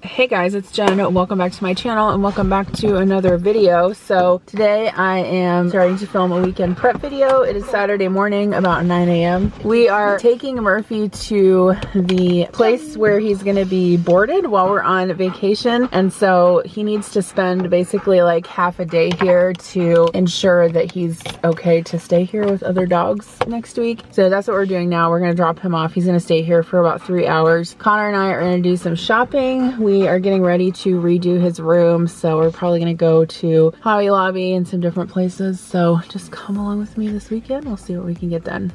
Hey guys, it's Jen. Welcome back to my channel and welcome back to another video. So today I am starting to film a weekend prep video. It is Saturday morning about 9 a.m. We are taking Murphy to the place where he's going to be boarded while we're on vacation. And so he needs to spend basically like half a day here to ensure that he's okay to stay here with other dogs next week. So that's what we're doing now. We're going to drop him off. He's going to stay here for about 3 hours. Connor and I are going to do some shopping. We are getting ready to redo his room, so we're probably gonna go to Hobby Lobby and some different places. So just come along with me this weekend. We'll see what we can get done.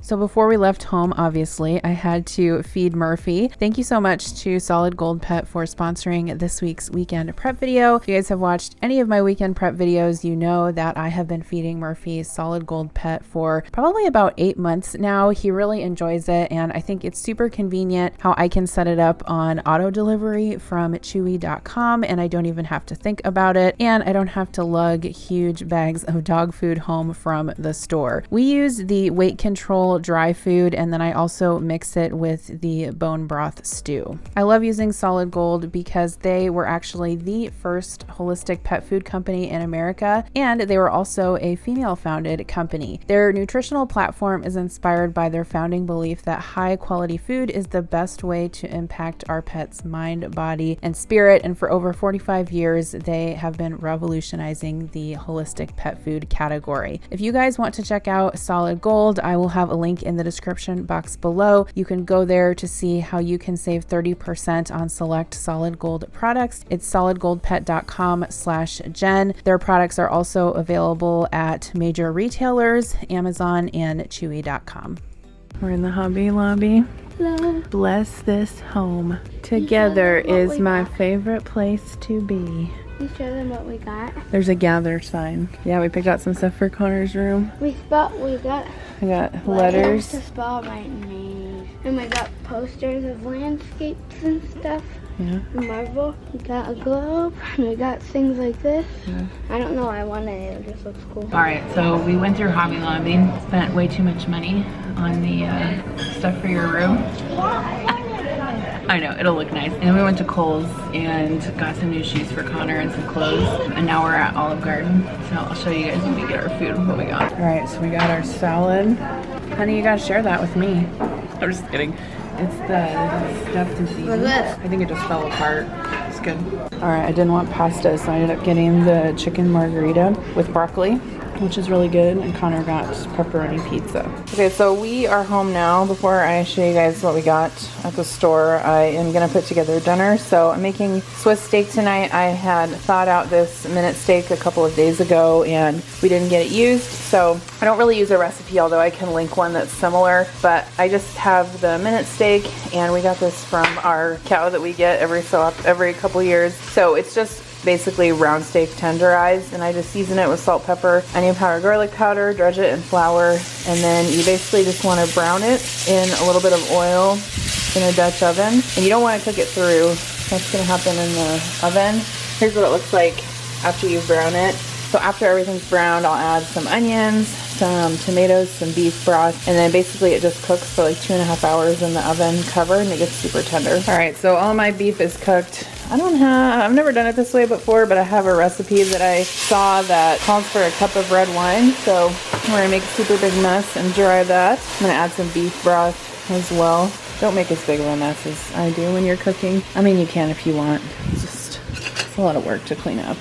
So before we left home, obviously, I had to feed Murphy. Thank you so much to Solid Gold Pet for sponsoring this week's weekend prep video. If you guys have watched any of my weekend prep videos, you know that I have been feeding Murphy Solid Gold Pet for probably about 8 months now. He really enjoys it, and I think it's super convenient how I can set it up on auto delivery from chewy.com, and I don't even have to think about it, and I don't have to lug huge bags of dog food home from the store. We use the weight control dry food, and then I also mix it with the bone broth stew. I love using Solid Gold because they were actually the first holistic pet food company in America, and they were also a female founded company. Their nutritional platform is inspired by their founding belief that high quality food is the best way to impact our pets' mind, body, and spirit, and for over 45 years they have been revolutionizing the holistic pet food category. If you guys want to check out Solid Gold, I will have a link in the description box below. You can go there to see how you can save 30% on select Solid Gold products. It's solidgoldpet.com/Jen. Their products are also available at major retailers, Amazon, and chewy.com. We're in the Hobby Lobby. Hello. Bless this home. Together is my favorite place to be. You show them what we got. There's a gather sign. Yeah, we picked out some stuff for Connor's room. We got I got letters to spell my name. And we got posters of landscapes and stuff. Yeah. Marvel. We got a globe. And we got things like this. Yeah. I don't know. I wanted it. It just looks cool. All right, so we went through Hobby Lobby, spent way too much money on the stuff for your room. I know, it'll look nice. And then we went to Kohl's and got some new shoes for Connor and some clothes. And now we're at Olive Garden. So I'll show you guys when we get our food, what we got. All right, so we got our salad. Honey, you gotta share that with me. I'm just kidding. It's the stuffed and seasoned. What's this? I think it just fell apart. It's good. All right, I didn't want pasta, so I ended up getting the chicken margarita with broccoli, which is really good, and Connor got pepperoni pizza. Okay, so we are home now. Before I show you guys what we got at the store, I am gonna put together dinner. So I'm making Swiss steak tonight. I had thawed out this minute steak a couple of days ago and we didn't get it used. So I don't really use a recipe, although I can link one that's similar, but I just have the minute steak, and we got this from our cow that we get every couple years. So it's just basically round steak tenderized, and I just season it with salt, pepper, onion powder, garlic powder, dredge it in flour, and then you basically just want to brown it in a little bit of oil in a Dutch oven, and you don't want to cook it through. That's going to happen in the oven. Here's what it looks like after you brown it. So after everything's browned, I'll add some onions, some tomatoes, some beef broth, and then basically it just cooks for like 2.5 hours in the oven covered, and it gets super tender. All right, so all my beef is cooked. I've never done it this way before, but I have a recipe that I saw that calls for a cup of red wine. So we're gonna make a super big mess and dry that. I'm gonna add some beef broth as well. Don't make as big of a mess as I do when you're cooking. I mean, you can if you want. It's a lot of work to clean up.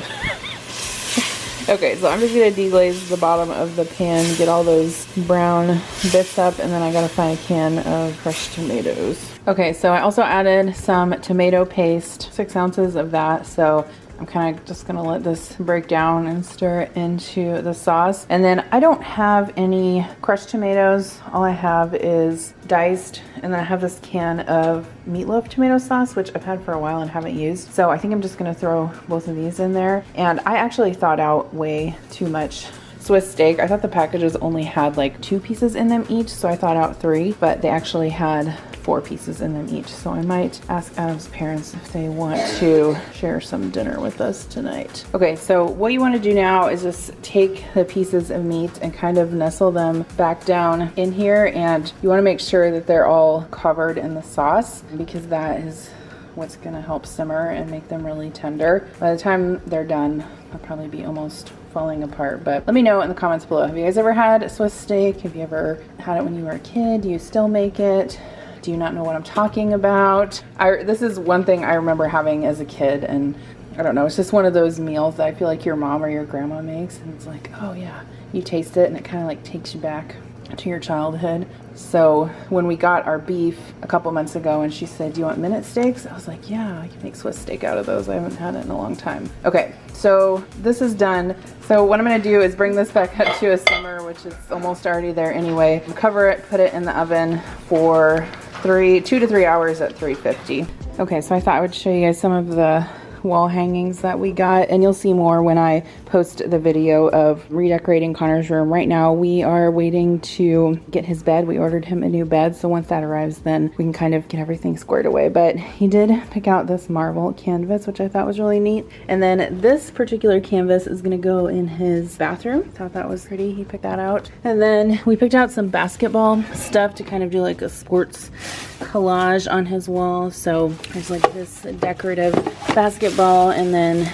Okay, so I'm just gonna deglaze the bottom of the pan, get all those brown bits up, and then I gotta find a can of crushed tomatoes. Okay, so I also added some tomato paste, 6 ounces of that. So I'm kind of just gonna let this break down and stir it into the sauce. And then I don't have any crushed tomatoes. All I have is diced, and then I have this can of meatloaf tomato sauce, which I've had for a while and haven't used. So I think I'm just gonna throw both of these in there. And I actually thawed out way too much Swiss steak. I thought the packages only had like 2 pieces in them each, so I thought out 3, but they actually had 4 pieces in them each. So I might ask Adam's parents if they want to share some dinner with us tonight. Okay, so what you want to do now is just take the pieces of meat and kind of nestle them back down in here, and you want to make sure that they're all covered in the sauce, because that is what's going to help simmer and make them really tender. By the time they're done, they'll probably be almost falling apart. But let me know in the comments below. Have you guys ever had a Swiss steak? Have you ever had it when you were a kid? Do you still make it? Do you not know what I'm talking about? This is one thing I remember having as a kid, and I don't know, it's just one of those meals that I feel like your mom or your grandma makes, and it's like, oh yeah, you taste it and it kind of like takes you back to your childhood. So when we got our beef a couple months ago and she said, do you want minute steaks? I was like, yeah, I can make Swiss steak out of those. I haven't had it in a long time. Okay, so this is done. So what I'm gonna do is bring this back up to a simmer, which is almost already there anyway. Cover it, put it in the oven for 2 to 3 hours at 350. Okay, so I thought I would show you guys some of the wall hangings that we got, and you'll see more when I post the video of redecorating Connor's room. Right now we are waiting to get his bed. We ordered him a new bed, so once that arrives then we can kind of get everything squared away. But he did pick out this marble canvas, which I thought was really neat, and then this particular canvas is going to go in his bathroom. Thought that was pretty. He picked that out. And then we picked out some basketball stuff to kind of do like a sports collage on his wall. So there's like this decorative basketball, and then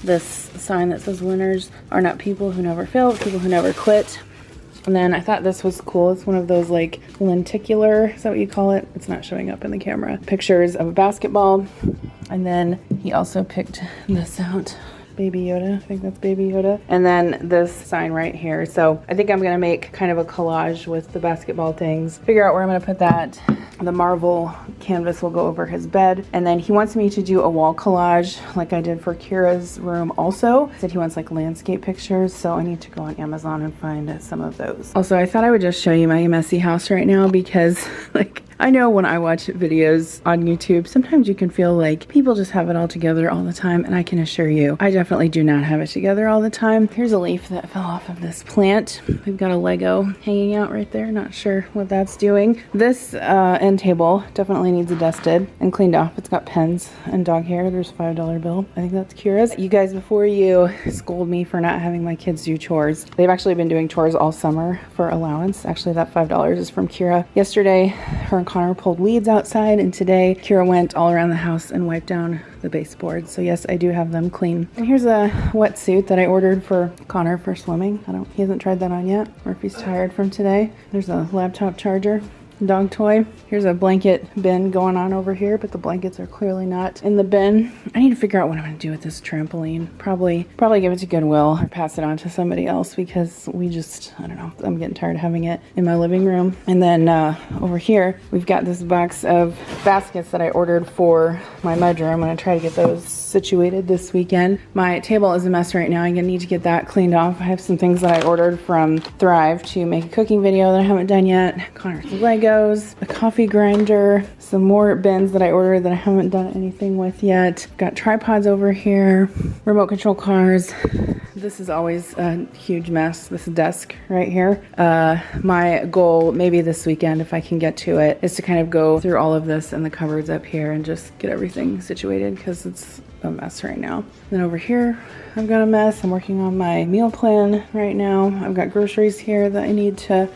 this sign that says winners are not people who never fail, people who never quit. And then I thought this was cool. It's one of those like lenticular, is that what you call it? It's not showing up in the camera. Pictures of a basketball. And then he also picked this out. Baby Yoda, I think that's Baby Yoda. And then this sign right here. So I think I'm gonna make kind of a collage with the basketball things, figure out where I'm gonna put that. The marble canvas will go over his bed. And then he wants me to do a wall collage like I did for Kira's room also. He said he wants like landscape pictures, so I need to go on Amazon and find some of those. Also, I thought I would just show you my messy house right now, because like, I know when I watch videos on YouTube, sometimes you can feel like people just have it all together all the time, and I can assure you, I definitely do not have it together all the time. Here's a leaf that fell off of this plant. We've got a Lego hanging out right there. Not sure what that's doing. This end table definitely needs dusted and cleaned off. It's got pens and dog hair. There's a $5 bill. I think that's Kira's. You guys, before you scold me for not having my kids do chores, they've actually been doing chores all summer for allowance. Actually, that $5 is from Kira. Yesterday, her and Connor pulled weeds outside, and today Kira went all around the house and wiped down the baseboards. So yes, I do have them clean. And here's a wetsuit that I ordered for Connor for swimming. He hasn't tried that on yet, or if he's tired from today. There's a laptop charger. Dog toy. Here's a blanket bin going on over here, but the blankets are clearly not in the bin. I need to figure out what I'm going to do with this trampoline. Probably give it to Goodwill or pass it on to somebody else, because I don't know, I'm getting tired of having it in my living room. And then over here, we've got this box of baskets that I ordered for my mudroom. I'm going to try to get those situated this weekend. My table is a mess right now. I'm going to need to get that cleaned off. I have some things that I ordered from Thrive to make a cooking video that I haven't done yet. Connor's Legos, a coffee grinder, some more bins that I ordered that I haven't done anything with yet. Got tripods over here, remote control cars. This is always a huge mess, this desk right here. My goal, maybe this weekend if I can get to it, is to kind of go through all of this and the cupboards up here and just get everything situated, because it's a mess right now. Then over here, I've got a mess. I'm working on my meal plan right now. I've got groceries here that I need to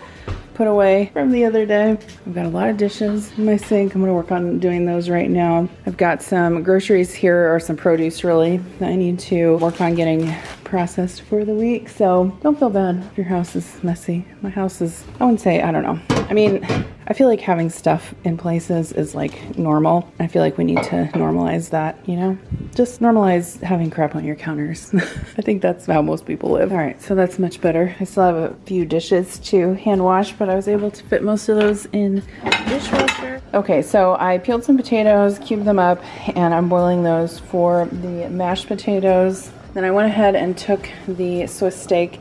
put away from the other day. I've got a lot of dishes in my sink. I'm going to work on doing those right now. I've got some groceries here, or some produce really, that I need to work on getting processed for the week. So don't feel bad if your house is messy. My house is, I wouldn't say, I don't know. I mean, I feel like having stuff in places is like normal. I feel like we need to normalize that, you know? Just normalize having crap on your counters. I think that's how most people live. All right, so that's much better. I still have a few dishes to hand wash, but I was able to fit most of those in the dishwasher. Okay, so I peeled some potatoes, cubed them up, and I'm boiling those for the mashed potatoes. Then I went ahead and took the Swiss steak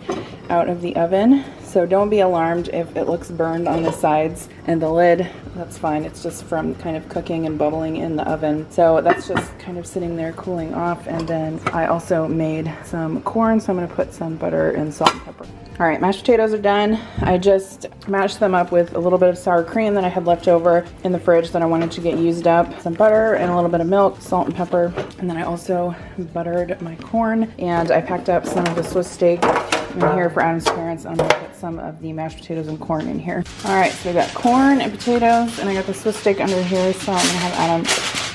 out of the oven. So don't be alarmed if it looks burned on the sides and the lid. That's fine. It's just from kind of cooking and bubbling in the oven. So that's just kind of sitting there cooling off. And then I also made some corn, so I'm going to put some butter and salt and pepper. All right, mashed potatoes are done. I just mashed them up with a little bit of sour cream that I had left over in the fridge that I wanted to get used up. Some butter and a little bit of milk, salt and pepper. And then I also buttered my corn, and I packed up some of the Swiss steak in here for Adam's parents. I'm gonna put some of the mashed potatoes and corn in here. All right, so we got corn and potatoes, and I got the Swiss steak under here, so I'm gonna have Adam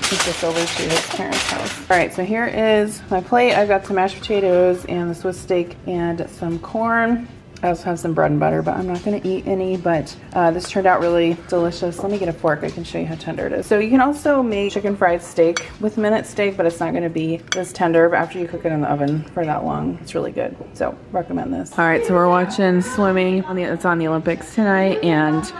take this over to his parents' house. All right, so here is my plate. I've got some mashed potatoes and the Swiss steak and some corn. I also have some bread and butter, but I'm not gonna eat any, but this turned out really delicious. Let me get a fork, I can show you how tender it is. So you can also make chicken fried steak with minute steak, but it's not gonna be this tender, but after you cook it in the oven for that long, it's really good. So recommend this. All right, so we're watching swimming. It's on the Olympics tonight, and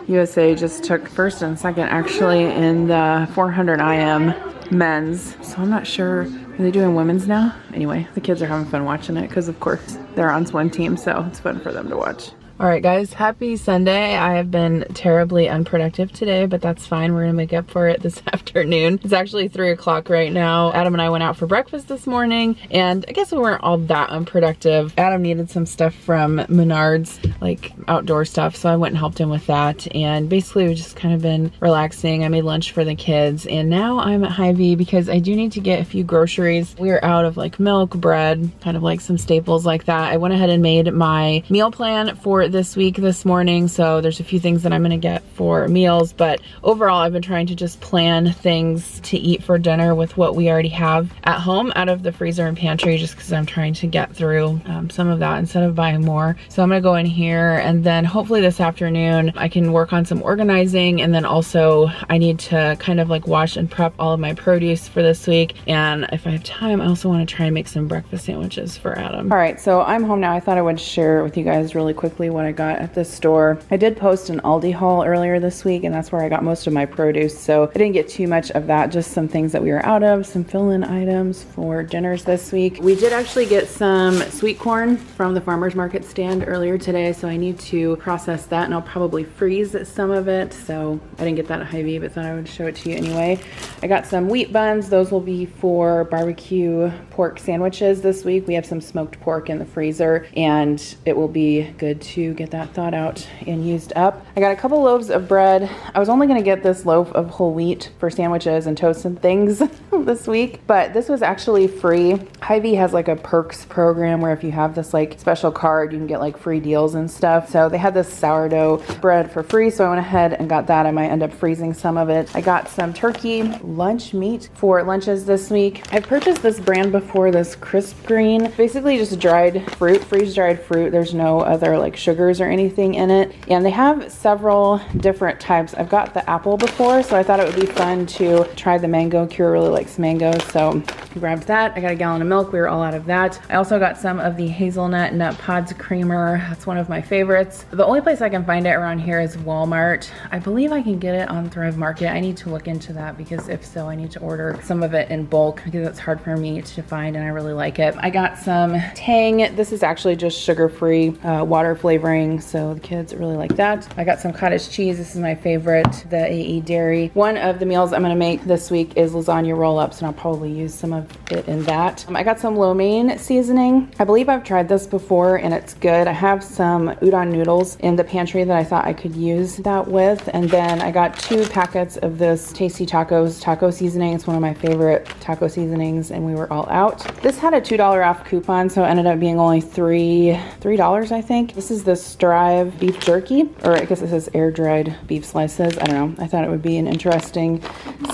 USA just took first and second actually in the 400 IM men's. So I'm not sure, are they doing women's now? Anyway, the kids are having fun watching it because of course they're on swim team, so it's fun for them to watch. All right guys, happy Sunday. I have been terribly unproductive today, but that's fine. We're gonna make up for it this afternoon. It's actually 3 o'clock right now. Adam and I went out for breakfast this morning, and I guess we weren't all that unproductive. Adam needed some stuff from Menards, like outdoor stuff, so I went and helped him with that. And basically we've just kind of been relaxing. I made lunch for the kids, and now I'm at Hy-Vee because I do need to get a few groceries. We are out of like milk, bread, kind of like some staples like that. I went ahead and made my meal plan for this week this morning, so there's a few things that I'm gonna get for meals, but overall I've been trying to just plan things to eat for dinner with what we already have at home out of the freezer and pantry, just because I'm trying to get through some of that instead of buying more. So I'm gonna go in here, and then hopefully this afternoon I can work on some organizing, and then also I need to kind of like wash and prep all of my produce for this week, and if I have time I also want to try and make some breakfast sandwiches for Adam. All right, so I'm home now. I thought I would share with you guys really quickly what I got at this store. I did post an Aldi haul earlier this week, and that's where I got most of my produce, so I didn't get too much of that, just some things that we were out of, some fill-in items for dinners this week. We did actually get some sweet corn from the farmer's market stand earlier today, so I need to process that, and I'll probably freeze some of it, so I didn't get that at Hy-Vee, but thought I would show it to you anyway. I got some wheat buns. Those will be for barbecue pork sandwiches this week. We have some smoked pork in the freezer, and it will be good to get that thawed out and used up. I got a couple loaves of bread. I was only gonna get this loaf of whole wheat for sandwiches and toast and things this week, but this was actually free. Hy-Vee has like a perks program where if you have this like special card, you can get like free deals and stuff. So they had this sourdough bread for free, so I went ahead and got that. I might end up freezing some of it. I got some turkey lunch meat for lunches this week. I've purchased this brand before, this Crisp Green. Basically just dried fruit, freeze-dried fruit. There's no other like sugars or anything in it, and they have several different types. I've got the apple before, so I thought it would be fun to try the mango. Kira really likes mango, so I grabbed that. I got a gallon of milk. We were all out of that. I also got some of the hazelnut nut pods creamer. That's one of my favorites. The only place I can find it around here is Walmart. I believe I can get it on Thrive Market. I need to look into that, because if so, I need to order some of it in bulk, because it's hard for me to find and I really like it. I got some Tang. This is actually just sugar-free water flavoring, so the kids really like that. I got some cottage cheese. This is my favorite, the AE Dairy. One of the meals I'm gonna make this week is lasagna roll-ups, and I'll probably use some of it in that. I got some lo mein seasoning. I believe I've tried this before and it's good. I have some udon noodles in the pantry that I thought I could use that with, and then I got 2 packets of this Tasty Tacos taco seasoning. It's one of my favorite taco seasonings, and we were all out. This had a $2 off coupon, so it ended up being only $3 I think. This is the Strive beef jerky, or I guess it says air dried beef slices. I don't know. I thought it would be an interesting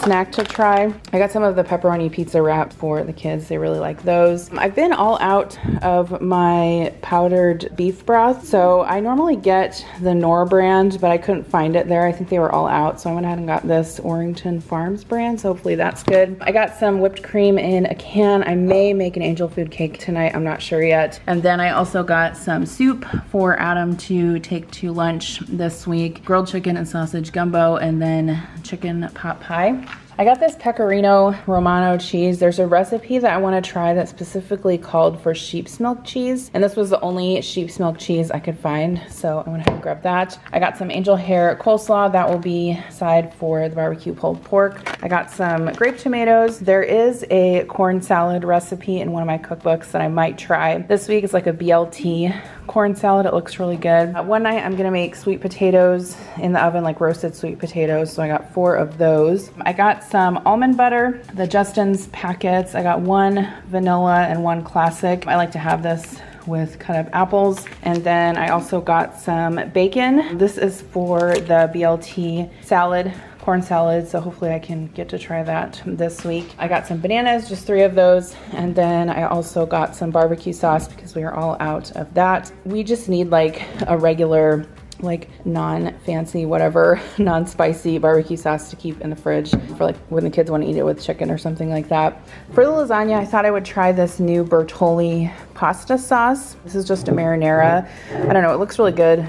snack to try. I got some of the pepperoni pizza wrap for the kids. They really like those. I've been all out of my powdered beef broth, so I normally get the Knorr brand, but I couldn't find it there. I think they were all out, so I went ahead and got this Orrington Farms brand, so hopefully that's good. I got some whipped cream in a can. I may make an angel food cake tonight. I'm not sure yet. And then I also got some soup for Adam to take to lunch this week. Grilled chicken and sausage gumbo, and then chicken pot pie. I got this Pecorino Romano cheese. There's a recipe that I want to try that's specifically called for sheep's milk cheese, and this was the only sheep's milk cheese I could find, so I went ahead and grabbed that. I got some angel hair coleslaw. That will be side for the barbecue pulled pork. I got some grape tomatoes. There is a corn salad recipe in one of my cookbooks that I might try this week. It's like a BLT corn salad. It looks really good. One night I'm gonna make sweet potatoes in the oven, like roasted sweet potatoes. So I got 4 of those. I got some almond butter, the Justin's packets. I got 1 vanilla and 1 classic. I like to have this with cut up apples. And then I also got some bacon. This is for the BLT salad, corn salad, so hopefully I can get to try that this week. I got some bananas, just 3 of those, and then I also got some barbecue sauce because we are all out of that. We just need like a regular, like non-fancy, whatever, non-spicy barbecue sauce to keep in the fridge for like when the kids want to eat it with chicken or something like that. For the lasagna, I thought I would try this new Bertolli pasta sauce. This is just a marinara. I don't know, it looks really good,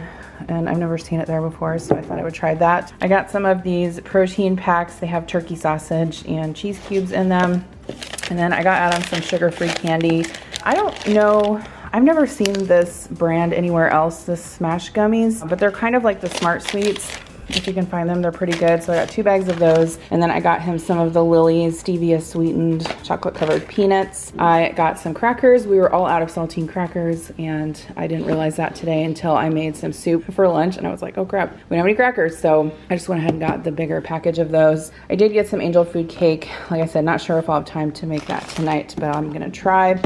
and I've never seen it there before, so I thought I would try that. I got some of these protein packs. They have turkey sausage and cheese cubes in them. And then I got Adam some sugar-free candy. I don't know, I've never seen this brand anywhere else, the Smash Gummies, but they're kind of like the Smart Sweets. If you can find them, they're pretty good. So I got 2 bags of those. And then I got him some of the Lily's stevia sweetened chocolate covered peanuts. I got some crackers. We were all out of saltine crackers, and I didn't realize that today until I made some soup for lunch, and I was like, oh crap, we don't have any crackers. So I just went ahead and got the bigger package of those. I did get some angel food cake. Like I said, not sure if I'll have time to make that tonight, but I'm gonna try.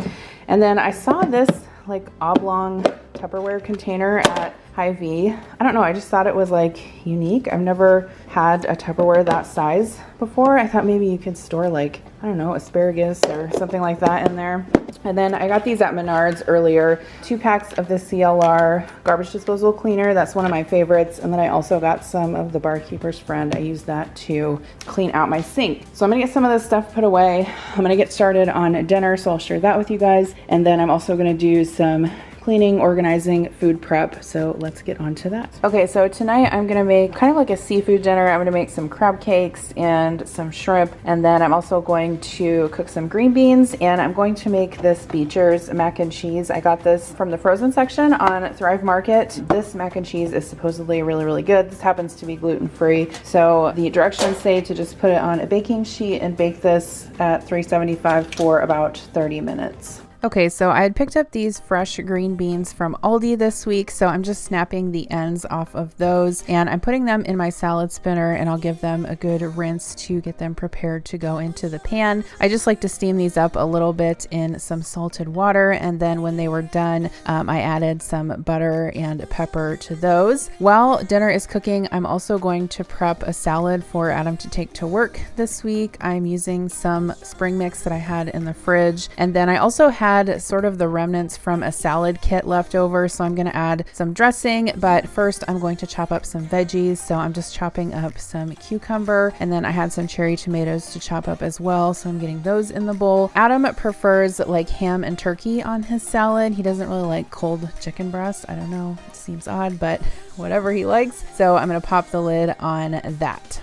And then I saw this like oblong Tupperware container at Hy-Vee. I don't know, I just thought it was like unique. I've never had a Tupperware that size before. I thought maybe you could store like, I don't know, asparagus or something like that in there. And then I got these at Menards earlier, 2 packs of the CLR garbage disposal cleaner. That's one of my favorites. And then I also got some of the Barkeeper's Friend. I use that to clean out my sink. So I'm gonna get some of this stuff put away. I'm gonna get started on dinner, so I'll share that with you guys. And then I'm also gonna do some cleaning, organizing, food prep. So let's get on to that. Okay, so tonight I'm gonna make kind of like a seafood dinner. I'm gonna make some crab cakes and some shrimp. And then I'm also going to cook some green beans, and I'm going to make this Beecher's mac and cheese. I got this from the frozen section on Thrive Market. This mac and cheese is supposedly really, really good. This happens to be gluten-free. So the directions say to just put it on a baking sheet and bake this at 375 for about 30 minutes. Okay, so I had picked up these fresh green beans from Aldi this week, so I'm just snapping the ends off of those, and I'm putting them in my salad spinner, and I'll give them a good rinse to get them prepared to go into the pan. I just like to steam these up a little bit in some salted water, and then when they were done, I added some butter and pepper to those. While dinner is cooking, I'm also going to prep a salad for Adam to take to work this week. I'm using some spring mix that I had in the fridge, and then I also had sort of the remnants from a salad kit left over, so I'm going to add some dressing, but first I'm going to chop up some veggies. So I'm just chopping up some cucumber, and then I had some cherry tomatoes to chop up as well, so I'm getting those in the bowl. Adam prefers like ham and turkey on his salad. He doesn't really like cold chicken breast. I don't know, it seems odd, but whatever he likes. So I'm going to pop the lid on that.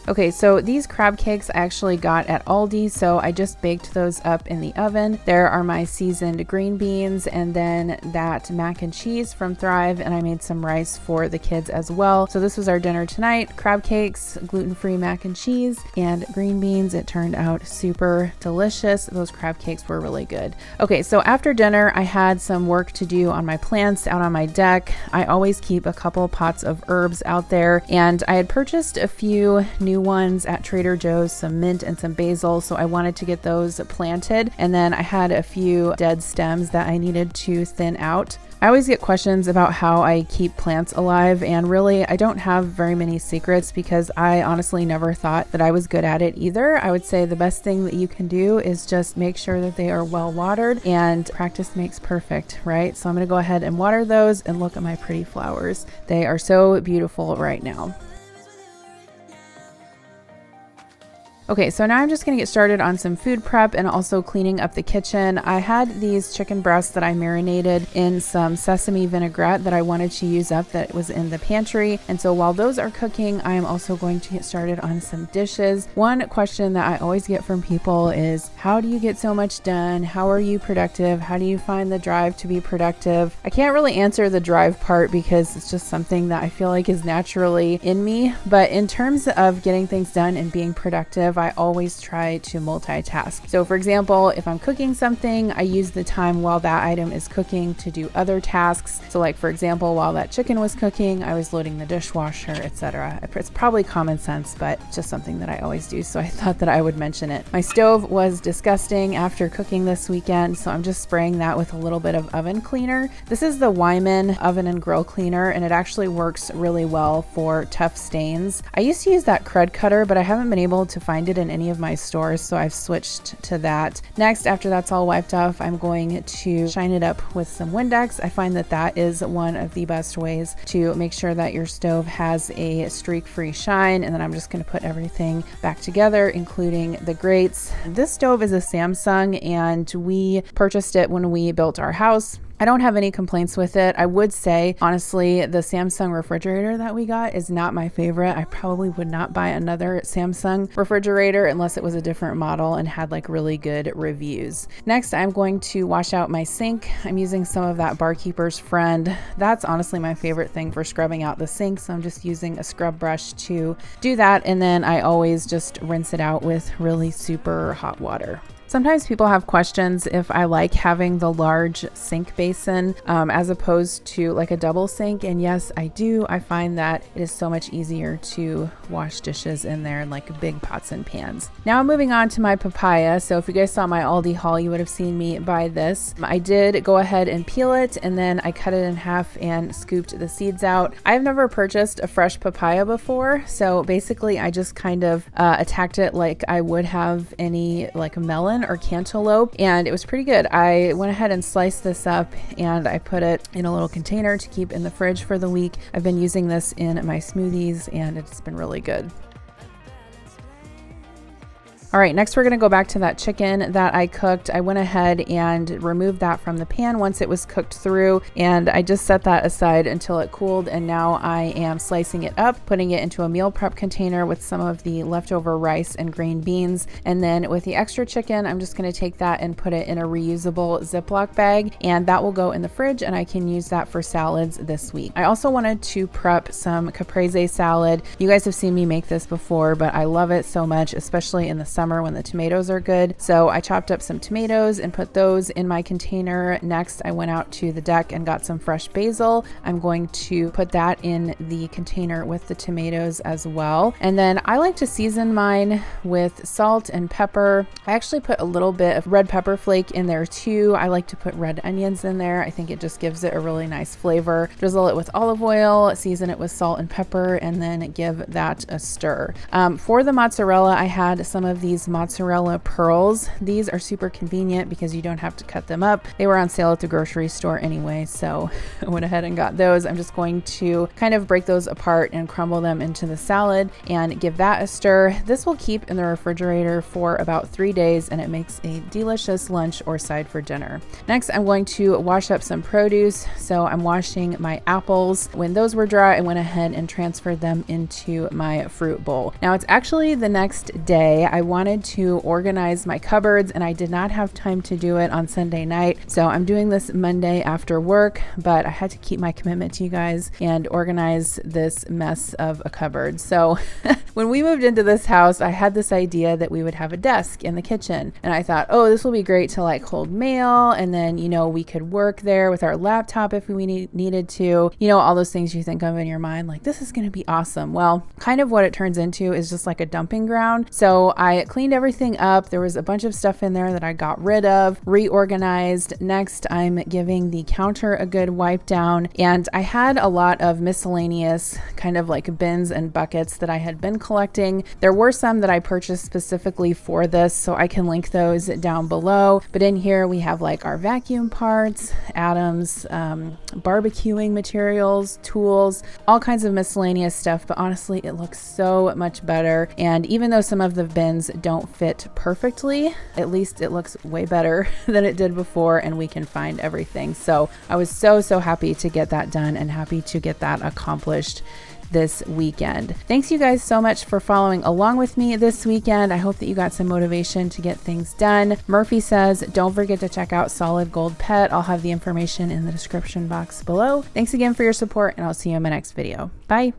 Okay, so these crab cakes I actually got at Aldi, so I just baked those up in the oven. There are my seasoned green beans, and then that mac and cheese from Thrive, and I made some rice for the kids as well. So this was our dinner tonight: crab cakes, gluten-free mac and cheese, and green beans. It turned out super delicious. Those crab cakes were really good. Okay, so after dinner, I had some work to do on my plants out on my deck. I always keep a couple pots of herbs out there, and I had purchased a few new ones at Trader Joe's, some mint and some basil, so I wanted to get those planted. And then I had a few dead stems that I needed to thin out. I always get questions about how I keep plants alive, and really I don't have very many secrets because I honestly never thought that I was good at it either. I would say the best thing that you can do is just make sure that they are well watered, and practice makes perfect, right? So I'm going to go ahead and water those, and look at my pretty flowers. They are so beautiful right now. Okay, so now I'm just gonna get started on some food prep and also cleaning up the kitchen. I had these chicken breasts that I marinated in some sesame vinaigrette that I wanted to use up that was in the pantry. And so while those are cooking, I am also going to get started on some dishes. One question that I always get from people is, how do you get so much done? How are you productive? How do you find the drive to be productive? I can't really answer the drive part because it's just something that I feel like is naturally in me. But in terms of getting things done and being productive, I always try to multitask. So for example, if I'm cooking something, I use the time while that item is cooking to do other tasks. So like for example, while that chicken was cooking, I was loading the dishwasher, etc. It's probably common sense, but it's just something that I always do. So I thought that I would mention it. My stove was disgusting after cooking this weekend, so I'm just spraying that with a little bit of oven cleaner. This is the Wyman oven and grill cleaner, and it actually works really well for tough stains. I used to use that Crud Cutter, but I haven't been able to find it in any of my stores, so I've switched to that. Next, after that's all wiped off, I'm going to shine it up with some Windex. I find that that is one of the best ways to make sure that your stove has a streak-free shine, and then I'm just going to put everything back together, including the grates. This stove is a Samsung, and we purchased it when we built our house. I don't have any complaints with it. I would say, honestly, the Samsung refrigerator that we got is not my favorite. I probably would not buy another Samsung refrigerator unless it was a different model and had like really good reviews. Next, I'm going to wash out my sink. I'm using some of that Barkeeper's Friend. That's honestly my favorite thing for scrubbing out the sink. So I'm just using a scrub brush to do that. And then I always just rinse it out with really super hot water. Sometimes people have questions if I like having the large sink basin as opposed to like a double sink. And yes, I do. I find that it is so much easier to wash dishes in there in like big pots and pans. Now I'm moving on to my papaya. So if you guys saw my Aldi haul, you would have seen me buy this. I did go ahead and peel it, and then I cut it in half and scooped the seeds out. I've never purchased a fresh papaya before. So basically I just kind of attacked it like I would have any like a melon or cantaloupe, and it was pretty good. I went ahead and sliced this up, and I put it in a little container to keep in the fridge for the week. I've been using this in my smoothies, and it's been really good. All right, next we're gonna go back to that chicken that I cooked. I went ahead and removed that from the pan once it was cooked through, and I just set that aside until it cooled, and now I am slicing it up, putting it into a meal prep container with some of the leftover rice and green beans, and then with the extra chicken, I'm just gonna take that and put it in a reusable Ziploc bag, and that will go in the fridge, and I can use that for salads this week. I also wanted to prep some caprese salad. You guys have seen me make this before, but I love it so much, especially in the summer when the tomatoes are good. So I chopped up some tomatoes and put those in my container. Next, I went out to the deck and got some fresh basil. I'm going to put that in the container with the tomatoes as well. And then I like to season mine with salt and pepper. I actually put a little bit of red pepper flake in there too. I like to put red onions in there. I think it just gives it a really nice flavor. Drizzle it with olive oil, season it with salt and pepper, and then give that a stir. For the mozzarella, I had some of these mozzarella pearls. These are super convenient because you don't have to cut them up. They were on sale at the grocery store anyway, so I went ahead and got those. I'm just going to kind of break those apart and crumble them into the salad and give that a stir. This will keep in the refrigerator for about 3 days, and it makes a delicious lunch or side for dinner. Next, I'm going to wash up some produce. So I'm washing my apples. When those were dry, I went ahead and transferred them into my fruit bowl. Now it's actually the next day. I wanted to organize my cupboards, and I did not have time to do it on Sunday night. So I'm doing this Monday after work, but I had to keep my commitment to you guys and organize this mess of a cupboard. So when we moved into this house, I had this idea that we would have a desk in the kitchen. And I thought, oh, this will be great to like hold mail. And then, you know, we could work there with our laptop if we needed to, you know, all those things you think of in your mind, like this is going to be awesome. Well, kind of what it turns into is just like a dumping ground. So I cleaned everything up. There was a bunch of stuff in there that I got rid of, reorganized. Next, I'm giving the counter a good wipe down. And I had a lot of miscellaneous kind of like bins and buckets that I had been collecting. There were some that I purchased specifically for this, so I can link those down below. But in here we have like our vacuum parts, Adam's barbecuing materials, tools, all kinds of miscellaneous stuff. But honestly, it looks so much better. And even though some of the bins don't fit perfectly, at least it looks way better than it did before, and we can find everything. So I was so happy to get that done and happy to get that accomplished this weekend. Thanks you guys so much for following along with me this weekend. I hope that you got some motivation to get things done. Murphy says, don't forget to check out Solid Gold Pet. I'll have the information in the description box below. Thanks again for your support, and I'll see you in my next video. Bye.